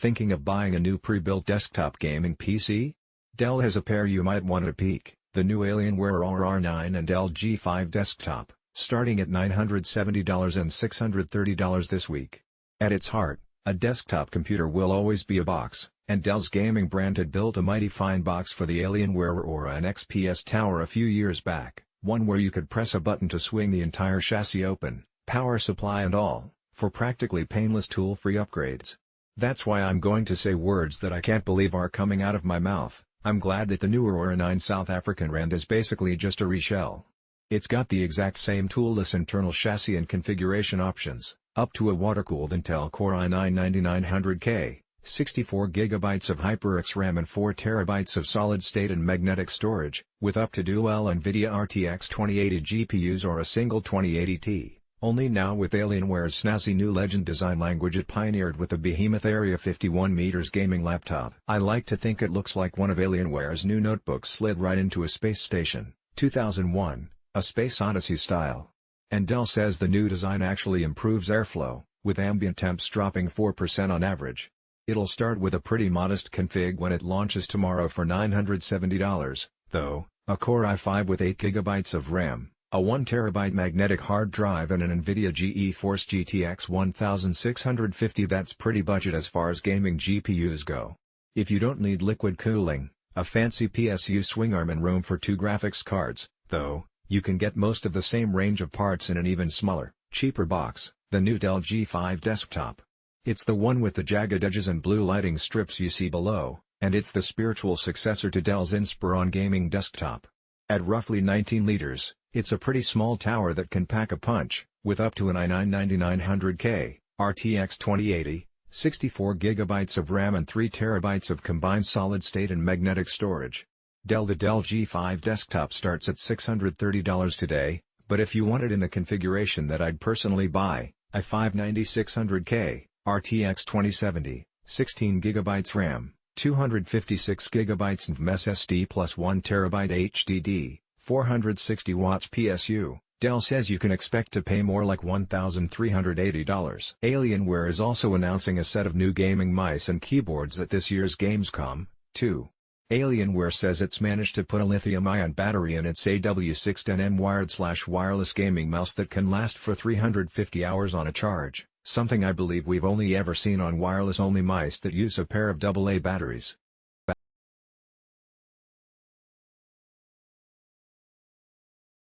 Thinking of buying a new pre-built desktop gaming PC? Dell has a pair you might want to peek, the new Alienware Aurora R9 and Dell G5 desktop, starting at $970 and $630 this week. At its heart, a desktop computer will always be a box, and Dell's gaming brand had built a mighty fine box for the Alienware Aurora and XPS Tower a few years back, one where you could press a button to swing the entire chassis open, power supply and all, for practically painless tool-free upgrades. That's why I'm going to say words that I can't believe are coming out of my mouth. I'm glad that the new Aurora 9 South African rand is basically just a reshell. It's got the exact same toolless internal chassis and configuration options, up to a water-cooled Intel Core i9-9900K, 64GB of HyperX RAM and 4TB of solid-state and magnetic storage, with up to dual NVIDIA RTX 2080 GPUs or a single 2080 Ti. Only now with Alienware's snazzy new Legend design language it pioneered with the behemoth Area 51 meters gaming laptop. I like to think it looks like one of Alienware's new notebooks slid right into a space station, 2001, a Space Odyssey style. And Dell says the new design actually improves airflow, with ambient temps dropping 4% on average. It'll start with a pretty modest config when it launches tomorrow for $970, though, a Core i5 with 8GB of RAM, a 1TB magnetic hard drive and an NVIDIA GeForce GTX 1650. That's pretty budget as far as gaming GPUs go. If you don't need liquid cooling, a fancy PSU swing arm and room for 2 graphics cards, though, you can get most of the same range of parts in an even smaller, cheaper box, the new Dell G5 desktop. It's the one with the jagged edges and blue lighting strips you see below, and it's the spiritual successor to Dell's Inspiron gaming desktop. At roughly 19 liters, it's a pretty small tower that can pack a punch, with up to an i9-9900K, RTX 2080, 64GB of RAM and 3TB of combined solid-state and magnetic storage. The Dell G5 desktop starts at $630 today, but if you want it in the configuration that I'd personally buy, i5-9600K, RTX 2070, 16GB RAM, 256GB of SSD plus 1TB HDD, 460 watts PSU, Dell says you can expect to pay more like $1,380. Alienware is also announcing a set of new gaming mice and keyboards at this year's Gamescom, too. Alienware says it's managed to put a lithium-ion battery in its AW610M wired/wireless gaming mouse that can last for 350 hours on a charge, something I believe we've only ever seen on wireless-only mice that use a pair of AA batteries.